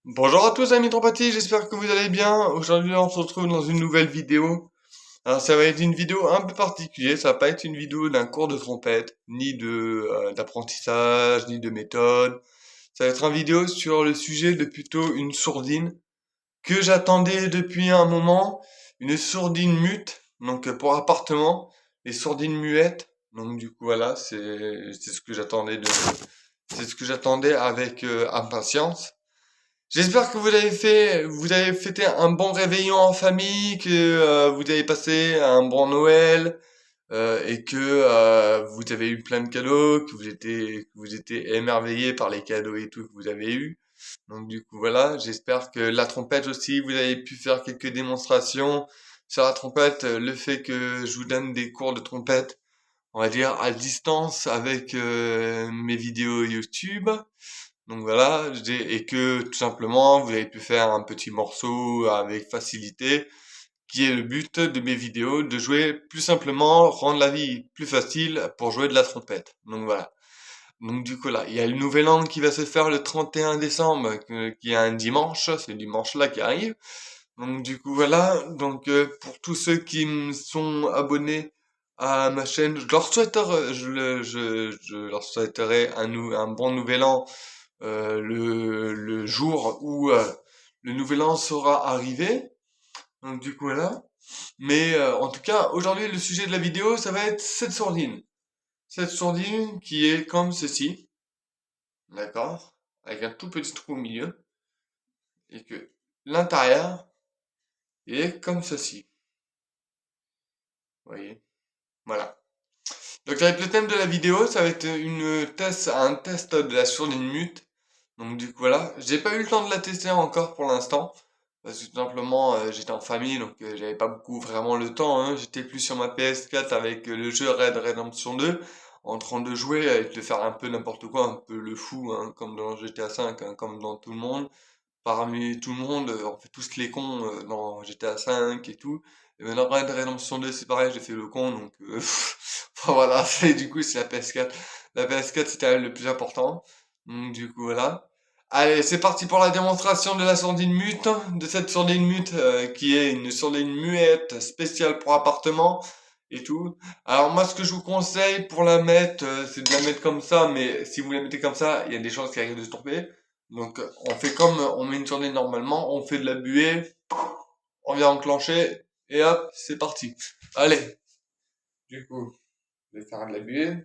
Bonjour à tous amis Trompati, j'espère que vous allez bien. Aujourd'hui on se retrouve dans une nouvelle vidéo. Alors ça va être une vidéo un peu particulière, ça va pas être une vidéo d'un cours de trompette, ni d'apprentissage, ni de méthode. Ça va être une vidéo sur le sujet de plutôt une sourdine que j'attendais depuis un moment, une sourdine mute, donc pour appartement, les sourdines muettes. Donc du coup voilà, c'est ce que c'est ce que j'attendais avec impatience. J'espère que vous avez fêté un bon réveillon en famille, que vous avez passé un bon Noël et que vous avez eu plein de cadeaux, que vous étiez émerveillés par les cadeaux et tout que vous avez eu. Donc du coup voilà, j'espère que la trompette aussi, vous avez pu faire quelques démonstrations sur la trompette. Le fait que je vous donne des cours de trompette, on va dire à distance avec mes vidéos YouTube. Donc voilà, et que tout simplement vous avez pu faire un petit morceau avec facilité, qui est le but de mes vidéos, de jouer plus simplement, rendre la vie plus facile pour jouer de la trompette. Donc voilà. Donc du coup là, il y a le nouvel an qui va se faire le 31 décembre, qui est un dimanche, c'est le dimanche là qui arrive. Donc du coup voilà, donc pour tous ceux qui me sont abonnés à ma chaîne, je leur souhaiterais un bon nouvel an le jour où le nouvel an sera arrivé. Donc du coup voilà. Mais en tout cas, aujourd'hui le sujet de la vidéo, ça va être cette sourdine. Cette sourdine qui est comme ceci, d'accord? Avec un tout petit trou au milieu. Et que l'intérieur est comme ceci. Vous voyez? Voilà. Donc avec le thème de la vidéo, ça va être un test de la sourdine mute. Donc du coup voilà, j'ai pas eu le temps de la tester encore pour l'instant. Parce que tout simplement j'étais en famille donc j'avais pas beaucoup vraiment le temps, hein. J'étais plus sur ma PS4 avec le jeu Red Redemption 2 en train de jouer et de faire un peu n'importe quoi, un peu le fou hein, comme dans GTA 5, hein, comme dans tout le monde. Parmi tout le monde, on fait tous les cons dans GTA 5 et tout. Et maintenant Red Redemption 2 c'est pareil, j'ai fait le con donc enfin, voilà, du coup c'est la PS4. La PS4 c'était le plus important. Donc du coup voilà. Allez, c'est parti pour la démonstration de la sourdine mute, de cette sourdine mute qui est une sourdine muette spéciale pour appartement et tout. Alors moi ce que je vous conseille pour la mettre, c'est de la mettre comme ça, mais si vous la mettez comme ça, il y a des chances qu'elle risque de se tromper. Donc on fait comme on met une sourdine normalement, on fait de la buée, on vient enclencher et hop, c'est parti. Allez, du coup, je vais faire de la buée.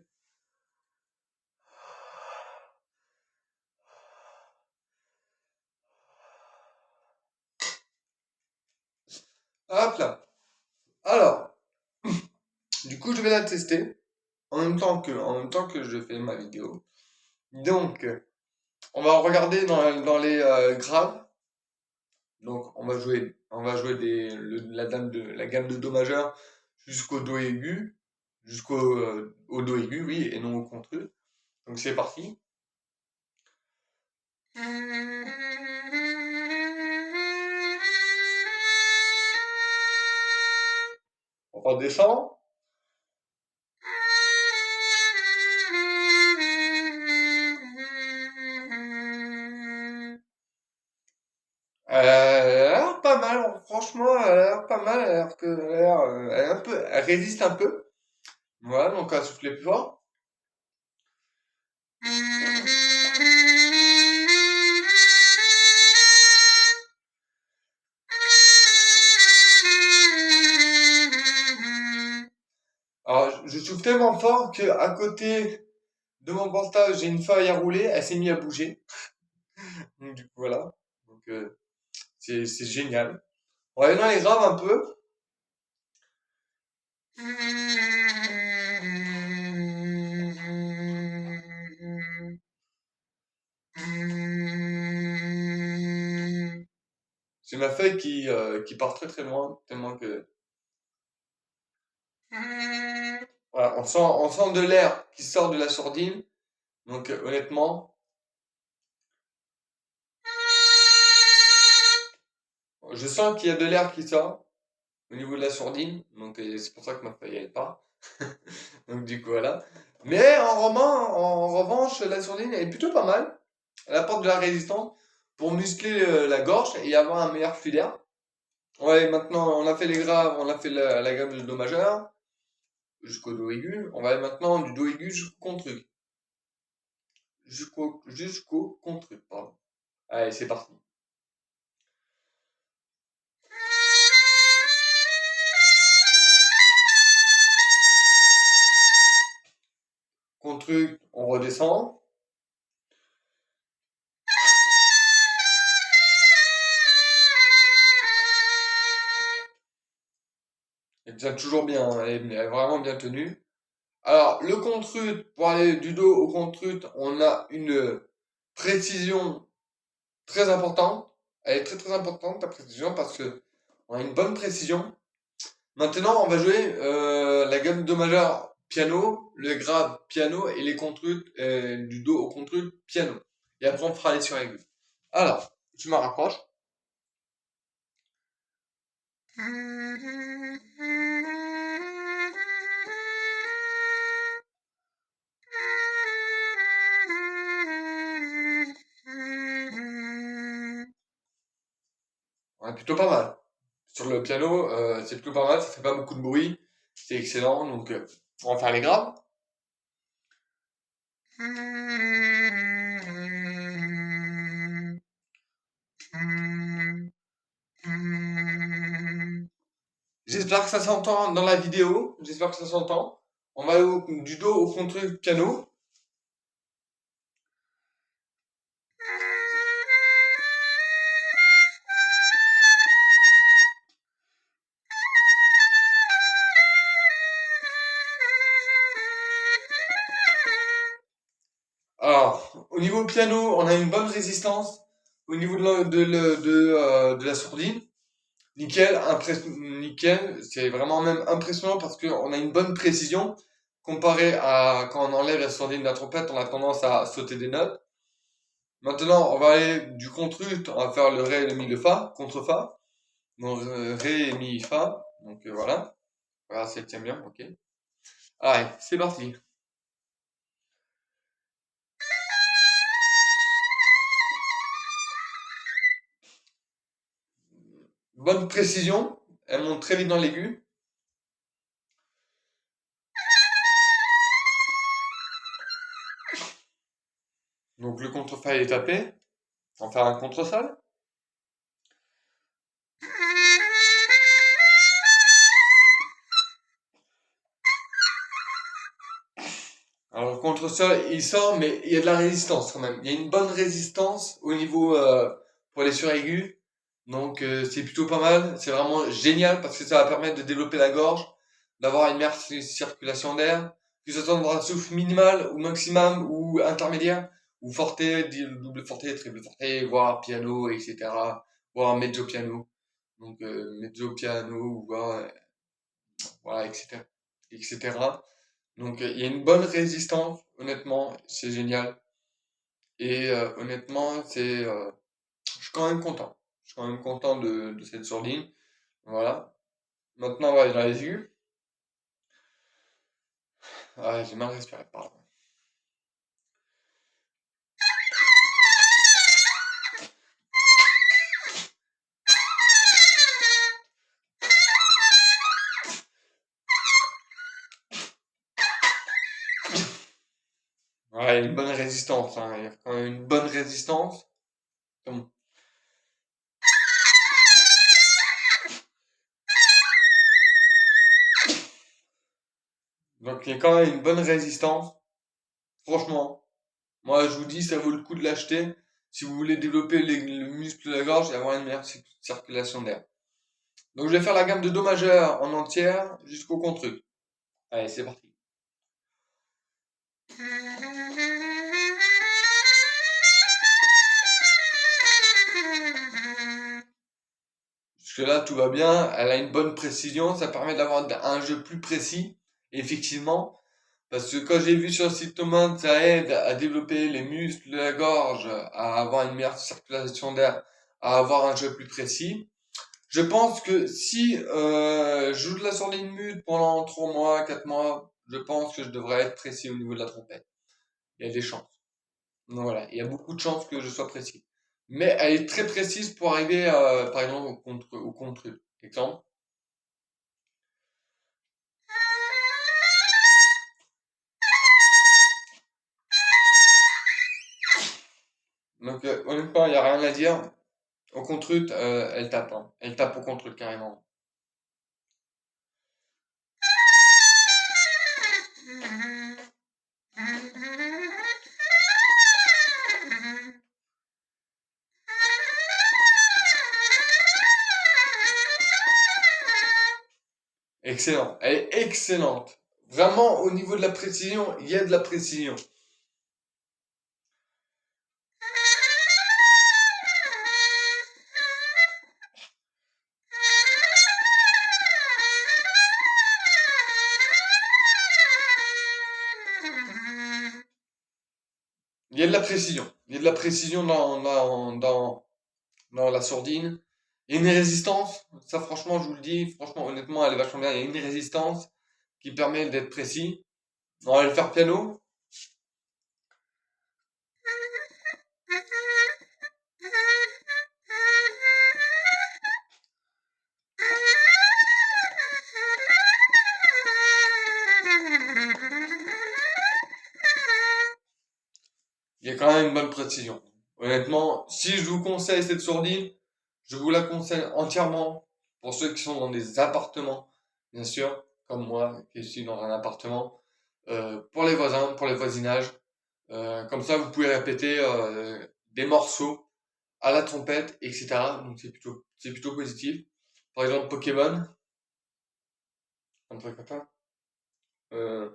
Hop là. Alors, du coup, je vais la tester en même temps que je fais ma vidéo. Donc, on va regarder dans les graves. Donc, on va jouer la gamme de do majeur jusqu'au do aigu, au do aigu, oui, et non au contre. Donc, c'est parti. On redescend. Elle a l'air pas mal, franchement, elle a l'air pas mal, elle a l'air que, elle est un peu, elle résiste un peu. Voilà, donc elle souffle plus fort. Alors, je souffle tellement fort que à côté de mon portable, j'ai une feuille à rouler, elle s'est mise à bouger. Donc, du coup, voilà. Donc, c'est génial. On va aller dans les graves un peu. C'est ma feuille qui part très très loin, tellement que... Voilà, on sent de l'air qui sort de la sourdine. Donc honnêtement, je sens qu'il y a de l'air qui sort au niveau de la sourdine. Donc c'est pour ça que ma feuille elle part. Donc du coup voilà. Mais en revanche, la sourdine elle est plutôt pas mal. Elle apporte de la résistance. pour muscler la gorge et avoir un meilleur flux d'air. Ouais, maintenant, on a fait les graves, on a fait la gamme de do majeur jusqu'au do aigu. On va aller maintenant du do aigu jusqu'au contre jusqu'au contre, pardon. Allez, c'est parti. Contre, on redescend. Elle tient toujours bien, hein, elle est vraiment bien tenue. Alors, le contre, pour aller du dos au contre, on a une précision très importante. Elle est très très importante, la précision, parce que on a une bonne précision. Maintenant, on va jouer la gamme do majeur piano, le grave piano et les contre du do au contre piano. Et après, on fera les sur aigus. Alors, je me rapproche. Ouais, plutôt pas mal. Sur le piano, c'est plutôt pas mal, ça fait pas beaucoup de bruit, c'est excellent, donc on va faire les graves. J'espère que ça s'entend dans la vidéo, j'espère que ça s'entend. On va du do au contre piano. Alors, au niveau piano, on a une bonne résistance. Au niveau de la sourdine, nickel, nickel. C'est vraiment même impressionnant parce qu'on a une bonne précision. Comparé à quand on enlève la sourdine de la trompette, on a tendance à sauter des notes. Maintenant, on va aller du contre, on va faire le ré, le mi, le fa, contre fa. Donc, ré, mi, fa. Donc, voilà. Voilà, ça tient bien, ok. Allez, c'est parti. Bonne précision. Elle monte très vite dans l'aigu. Donc, le contre-fa est tapé. On va faire un contre-sol. Alors, le contre-sol, il sort, mais il y a de la résistance quand même. Il y a une bonne résistance au niveau pour les suraigus. Donc, c'est plutôt pas mal. C'est vraiment génial parce que ça va permettre de développer la gorge, d'avoir une meilleure circulation d'air, que ce soit dans un souffle minimal ou maximum ou intermédiaire, ou forte, double forte, triple forte, voire piano, etc. Voire mezzo piano. Donc, mezzo piano, voire, voilà, etc. etc. Donc, il y a une bonne résistance, honnêtement, c'est génial. Et honnêtement, je suis quand même content. Je suis quand même content de cette sourdine. Voilà. Maintenant, on va aller dans les aigus. Ah, j'ai mal respiré, pardon. Ouais, il y a une bonne résistance, hein. Il y a quand même une bonne résistance. Comme- Donc, il y a quand même une bonne résistance. Franchement, moi, je vous dis, ça vaut le coup de l'acheter si vous voulez développer le muscle de la gorge et avoir une meilleure circulation d'air. Donc, je vais faire la gamme de do majeur en entière jusqu'au contre. Allez, c'est parti. Jusque-là, tout va bien. Elle a une bonne précision. Ça permet d'avoir un jeu plus précis, effectivement. Parce que quand j'ai vu sur le site Thomas, ça aide à développer les muscles de la gorge, à avoir une meilleure circulation d'air, à avoir un jeu plus précis. Je pense que si je joue de la sourdine mute pendant 3 mois, 4 mois, je pense que je devrais être précis au niveau de la trompette. Il y a des chances. Donc voilà, il y a beaucoup de chances que je sois précis. mais elle est très précise pour arriver, par exemple, au contre. Exemple. Donc, honnêtement, il n'y a rien à dire. Au contre, elle tape, hein. Elle tape au contre carrément. Excellent. Elle est excellente. Vraiment, au niveau de la précision, il y a de la précision. Il y a de la précision. Il y a de la précision dans la sourdine. Il y a une résistance. Ça, franchement, je vous le dis. Franchement, honnêtement, elle est vachement bien. Il y a une résistance qui permet d'être précis. On va le faire piano. Il y a quand même une bonne précision. Honnêtement, si je vous conseille cette sourdine, je vous la conseille entièrement pour ceux qui sont dans des appartements, bien sûr, comme moi qui suis dans un appartement, pour les voisins, pour les voisinages. Comme ça, vous pouvez répéter des morceaux à la trompette, etc. Donc c'est plutôt positif. Par exemple, Pokémon, un truc comme ça. Euh,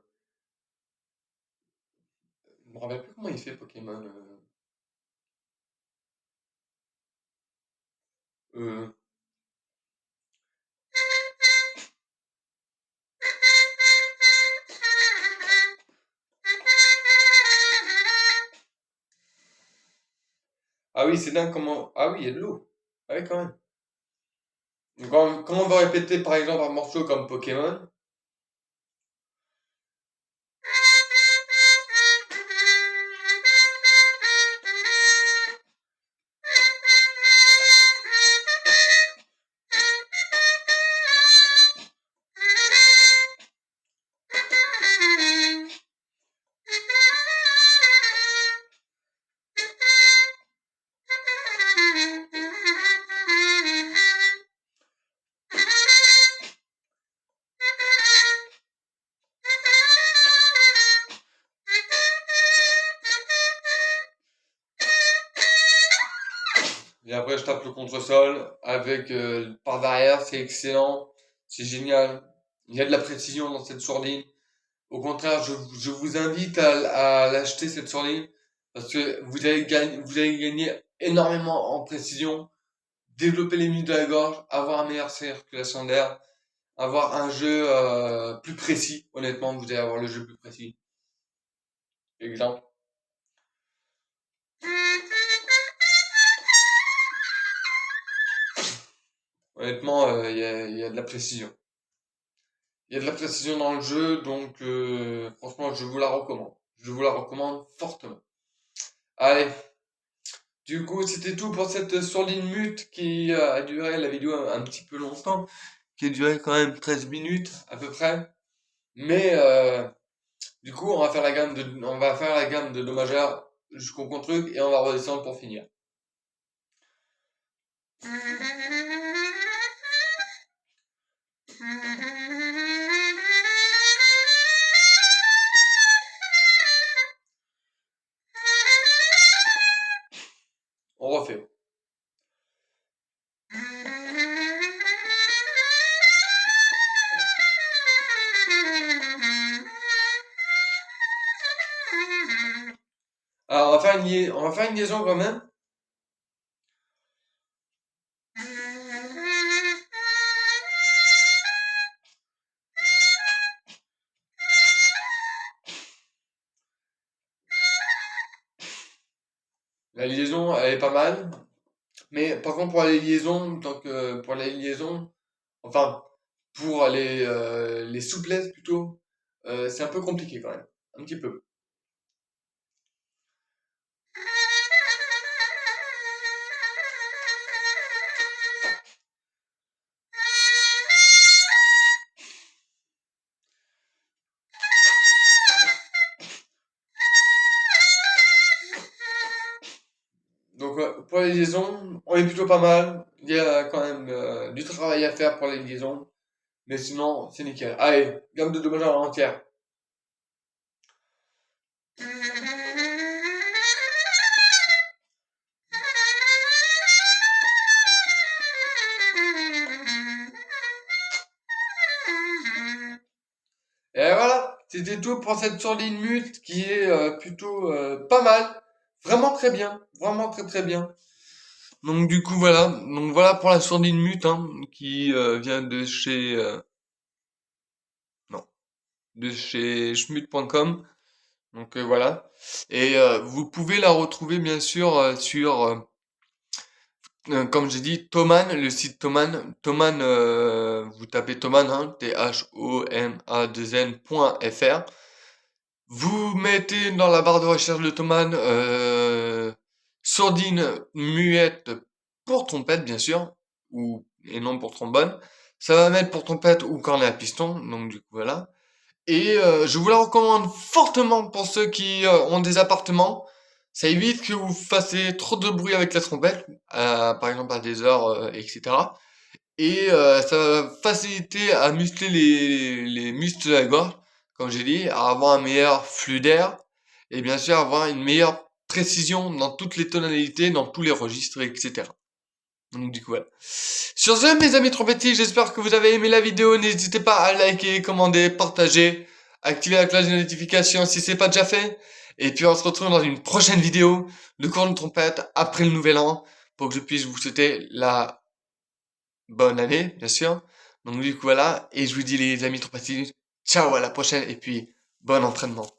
je me rappelle plus comment il fait Pokémon. Euh, Ah oui, c'est dingue comment. Ah oui, il y a de l'eau. Ah oui, quand même. Donc, quand on va répéter par exemple un morceau comme Pokémon, et après je tape le contresol avec par derrière, c'est excellent, c'est génial. Il y a de la précision dans cette sourdine. Au contraire, je vous invite à l'acheter cette sourdine parce que vous allez gagner énormément en précision, développer les muscles de la gorge, avoir une meilleure circulation d'air, avoir un jeu plus précis. Honnêtement, vous allez avoir le jeu plus précis. Exemple. Honnêtement, il y a de la précision. Il y a de la précision dans le jeu, donc franchement, je vous la recommande. Je vous la recommande fortement. Allez, du coup, c'était tout pour cette sourdine mute qui a duré la vidéo un petit peu longtemps, qui a duré quand même 13 minutes à peu près. Mais du coup, on va faire la gamme de do majeur jusqu'au contre et on va redescendre pour finir. On refait. Alors, on va faire une liaison quand même. La liaison, elle est pas mal. Mais par contre, pour les liaisons, pour les liaisons, enfin, pour les souplesses plutôt, c'est un peu compliqué quand même. Un petit peu. pour les liaisons, on est plutôt pas mal. Il y a quand même du travail à faire pour les liaisons. Mais sinon, c'est nickel. Allez, gamme de dommages à l'entière. Et voilà, c'était tout pour cette sourdine mute qui est plutôt pas mal. Vraiment très bien. Vraiment très très bien. Donc du coup voilà. Donc voilà pour la sourdine mute hein, qui vient de chez... non. De chez schmut.com. Donc voilà. Et vous pouvez la retrouver bien sûr sur... comme j'ai dit, Thomann, le site Thomann. Thomann, vous tapez Thomann, hein, THOMA2N.fr. Vous mettez dans la barre de recherche de Thomann sourdine muette pour trompette, bien sûr, et non pour trombone. Ça va mettre pour trompette ou cornet à piston, donc du coup voilà. Et je vous la recommande fortement pour ceux qui ont des appartements. Ça évite que vous fassiez trop de bruit avec la trompette, par exemple à des heures, etc. Et ça va faciliter à muscler les muscles de la gorge, comme j'ai dit, à avoir un meilleur flux d'air, et bien sûr avoir une meilleure précision dans toutes les tonalités, dans tous les registres, etc. Donc du coup voilà. Sur ce, mes amis trompettistes, j'espère que vous avez aimé la vidéo. N'hésitez pas à liker, commander, partager, activer la cloche de notification si c'est pas déjà fait. Et puis on se retrouve dans une prochaine vidéo de cours de trompette après le nouvel an pour que je puisse vous souhaiter la bonne année, bien sûr. Donc du coup voilà, et je vous dis les amis trompettistes, ciao à la prochaine et puis bon entraînement.